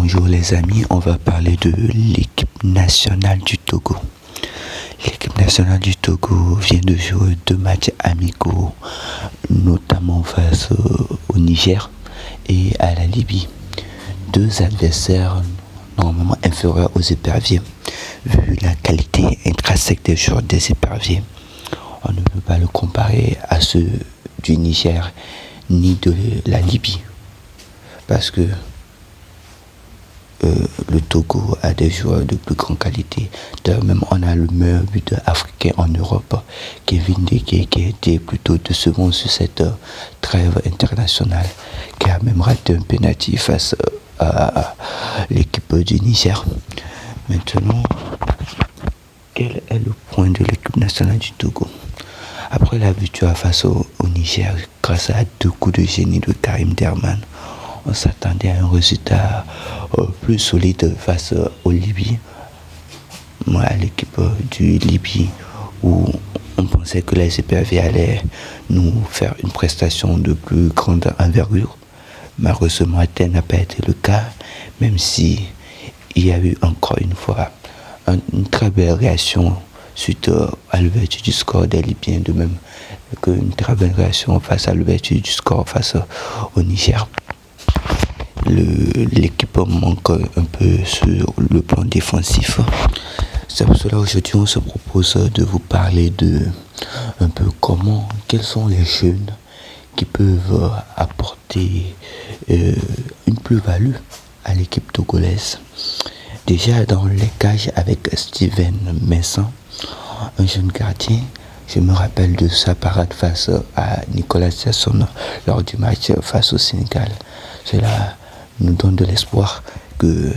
Bonjour les amis, on va parler de l'équipe nationale du Togo. L'équipe nationale du Togo vient de jouer 2 matchs amicaux, notamment face au Niger et à la Libye. 2 adversaires normalement inférieurs aux éperviers. Vu la qualité intrinsèque des joueurs des éperviers, on ne peut pas le comparer à ceux du Niger ni de la Libye. Parce que le Togo a des joueurs de plus grande qualité. D'ailleurs, même on a le meilleur buteur africain en Europe, Kevin Deke, qui a été plutôt de second sur cette trêve internationale, qui a même raté un penalty face à l'équipe du Niger. Maintenant, quel est le point de l'équipe nationale du Togo? Après la victoire face au Niger, grâce à 2 coups de génie de Karim Derman, on s'attendait à un résultat plus solide face au Libye, à l'équipe du Libye, où on pensait que les éperviers allaient nous faire une prestation de plus grande envergure. Malheureusement, tel n'a pas été le cas, même si il y a eu encore une fois une très belle réaction suite à l'ouverture du score des Libyens, de même qu'une très belle réaction face à l'ouverture du score face au Niger. L'équipe manque un peu sur le plan défensif. C'est pour cela aujourd'hui on se propose de vous parler de un peu quels sont les jeunes qui peuvent apporter une plus-value à l'équipe togolaise. Déjà dans les cages avec Steven Messan, un jeune gardien. Je me rappelle de sa parade face à Nicolas Jackson lors du match face au Sénégal. Cela nous donne de l'espoir que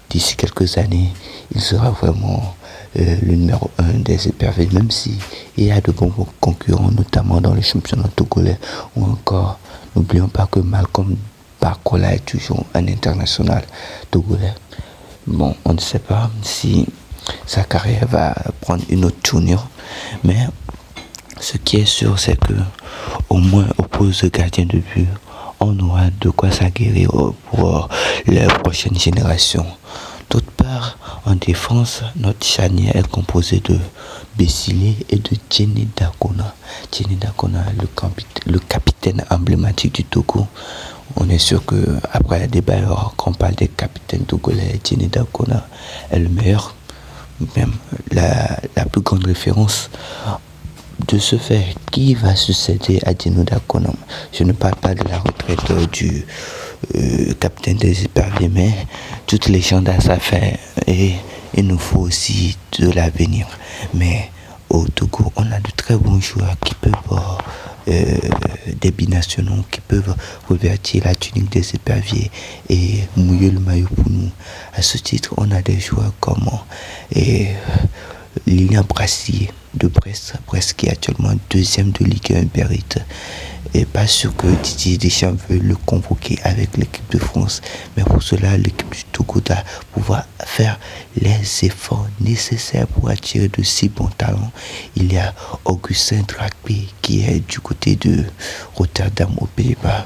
d'ici quelques années, il sera vraiment le numéro 1 des éperviers, même s'il y a de bons concurrents, notamment dans le championnat togolais, ou encore, n'oublions pas que Malcolm Bakola est toujours un international togolais. Bon, on ne sait pas si sa carrière va prendre une autre tournure, mais ce qui est sûr, c'est que au moins au poste de gardien de but, on aura de quoi s'aguerrir pour les prochaines générations. D'autre part, en défense, notre charnière est composée de Bessilé et de Djeni Dakona. Djeni Dakona, le capitaine emblématique du Togo. On est sûr qu'après la débat, quand on parle des capitaines togolais, Djeni Dakona est le meilleur, même la plus grande référence. De ce fait, qui va succéder à Djeni Dakona? Je ne parle pas de la retraite du capitaine des éperviers, mais toutes les gens à sa fin, et il nous faut aussi de l'avenir. Mais au Togo, on a de très bons joueurs qui peuvent des binationaux qui peuvent revêtir la tunique des éperviers et mouiller le maillot pour nous. À ce titre, on a des joueurs comme Lilian Brassier de Brest qui est actuellement 2e de Ligue 1 Mérite. Et pas sûr que Didier Deschamps veut le convoquer avec l'équipe de France, mais pour cela l'équipe du Togo doit pouvoir faire les efforts nécessaires pour attirer de si bons talents. Il y a Augustin Dragbe qui est du côté de Rotterdam aux Pays-Bas,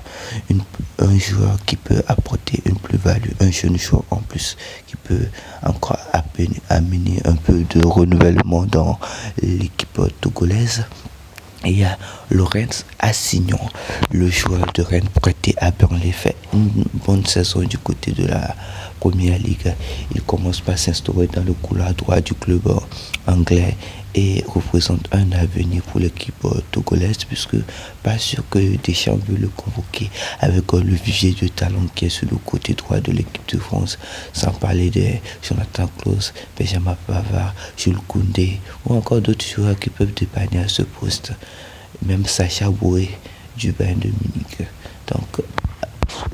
un joueur qui peut apporter une plus-value, un jeune joueur en plus qui peut encore amener un peu de renouvellement dans l'équipe togolaise. Et il y a Lorenz Assignon, le joueur de Rennes prêté à Burnley, fait une bonne saison du côté de la Première Ligue. Il commence par s'instaurer dans le couloir droit du club anglais et représente un avenir pour l'équipe togolaise, puisque pas sûr que Deschamps veut le convoquer avec le vivier de talent qui est sur le côté droit de l'équipe de France, sans parler de Jonathan Klaus, Benjamin Pavard, Jules Koundé ou encore d'autres joueurs qui peuvent dépanner à ce poste, même Sacha Boué du Bayern de Munich. Donc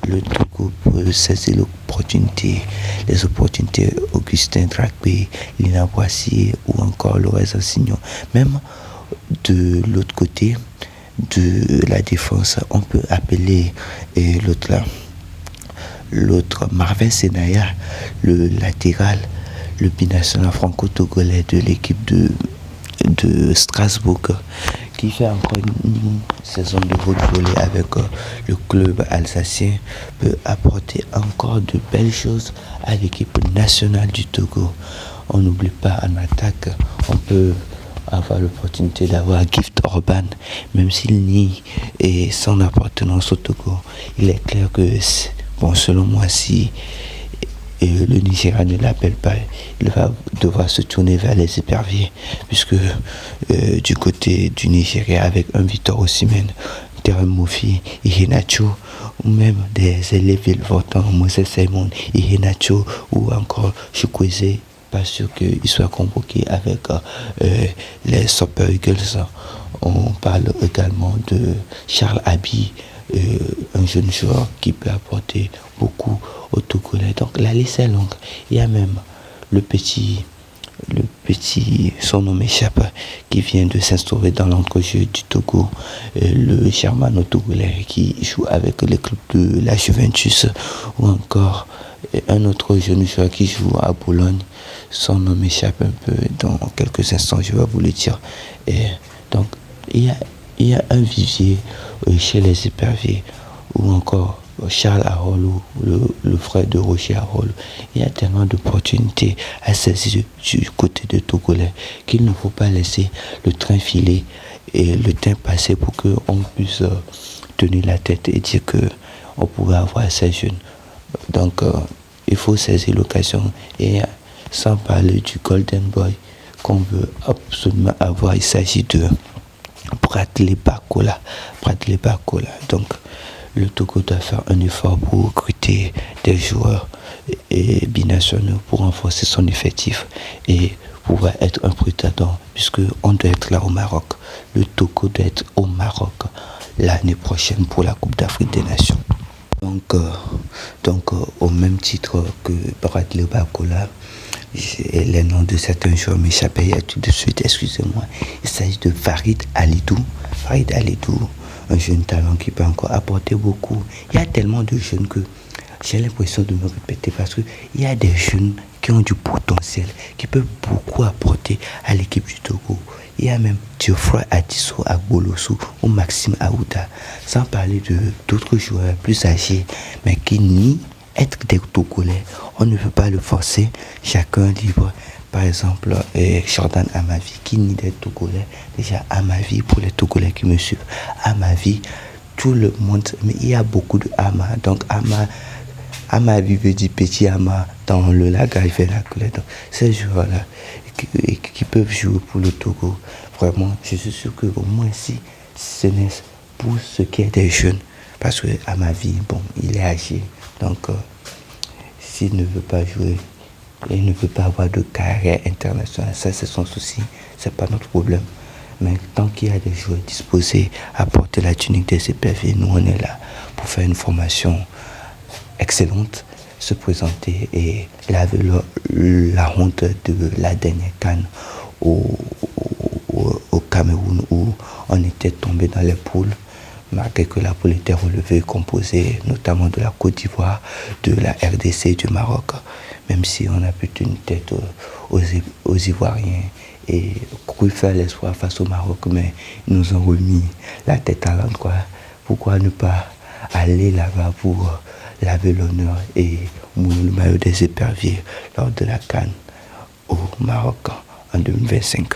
le Togo peut saisir les opportunités Augustin Dragbe, Lina Boissier ou encore Lorenz Assignon. Même de l'autre côté de la défense, on peut appeler l'autre Marvin Senaya, le latéral, le binational franco-togolais de l'équipe de Strasbourg, qui fait encore une saison de volley avec le club alsacien peut apporter encore de belles choses à l'équipe nationale du Togo. On n'oublie pas en attaque, on peut avoir l'opportunité d'avoir Gift Orban, même s'il nie son appartenance au Togo. Il est clair que, bon, selon moi, si le Nigeria ne l'appelle pas, il va devoir se tourner vers les éperviers, puisque du côté du Nigeria, avec un Victor Osimhen, Terem Mofi, Iheanacho, ou même des élèves votants, Moses Simon, Iheanacho, ou encore Chukwueze, pas sûr qu'il soit convoqué avec les Super Eagles. On parle également de Charles Abi, un jeune joueur qui peut apporter beaucoup au Togolais. Donc la liste est longue. Il y a même le petit, son nom m'échappe, qui vient de s'instaurer dans l'entrejeu du Togo, le Germano-Togolais qui joue avec le club de la Juventus, ou encore un autre jeune joueur qui joue à Bologne. Son nom m'échappe un peu, dans quelques instants je vais vous le dire. Et donc il y a un vivier chez les éperviers, ou encore Charles Arolo, le frère de Roger Arolo. Il y a tellement d'opportunités à saisir du côté de Togolais qu'il ne faut pas laisser le train filer et le temps passer pour qu'on puisse tenir la tête et dire qu'on pourrait avoir ces jeunes. Donc il faut saisir l'occasion, et sans parler du Golden Boy qu'on veut absolument avoir, il s'agit de Bradley Barcola. Donc le Togo doit faire un effort pour recruter des joueurs et binationaux pour renforcer son effectif et pouvoir être un prétendant, puisque on doit être là au Maroc. Le Togo doit être au Maroc l'année prochaine pour la Coupe d'Afrique des Nations. Donc au même titre que Bradley Barcola, les noms de certains joueurs m'échappaient tout de suite, excusez-moi. Il s'agit de Farid Alidou, un jeune talent qui peut encore apporter beaucoup. Il y a tellement de jeunes que j'ai l'impression de me répéter, parce qu'il y a des jeunes qui ont du potentiel, qui peuvent beaucoup apporter à l'équipe du Togo. Il y a même Geoffroy Adisso Agbolosu ou Maxime Aouda, sans parler d'autres joueurs plus âgés, mais qui nient être des Togolais. On ne veut pas le forcer, chacun libre. Par exemple, Jordan Amavi, qui nie d'être Togolais. Déjà, Amavi, pour les Togolais qui me suivent, Amavi, tout le monde, mais il y a beaucoup de Ama. Donc, Amavi veut dire petit Ama dans le langage vernaculaire. Donc, ces joueurs-là qui peuvent jouer pour le Togo, vraiment, je suis sûr que au moins si ce n'est pour ce qui est des jeunes, parce que Amavi, bon, il est âgé. Donc, s'il ne veut pas jouer, il ne veut pas avoir de carrière internationale, ça c'est son souci, c'est pas notre problème. Mais tant qu'il y a des joueurs disposés à porter la tunique des éperviers, nous on est là pour faire une formation excellente, se présenter et laver la honte de la dernière CAN au Cameroun, où on était tombé dans les poules, malgré que la poule était relevée, composée notamment de la Côte d'Ivoire, de la RDC et du Maroc. Même si on a pu tenir tête aux Ivoiriens et cru faire l'espoir face au Maroc, mais ils nous ont remis la tête à l'endroit. Pourquoi ne pas aller là-bas pour laver l'honneur et mouiller le maillot des éperviers lors de la CAN au Maroc en 2025?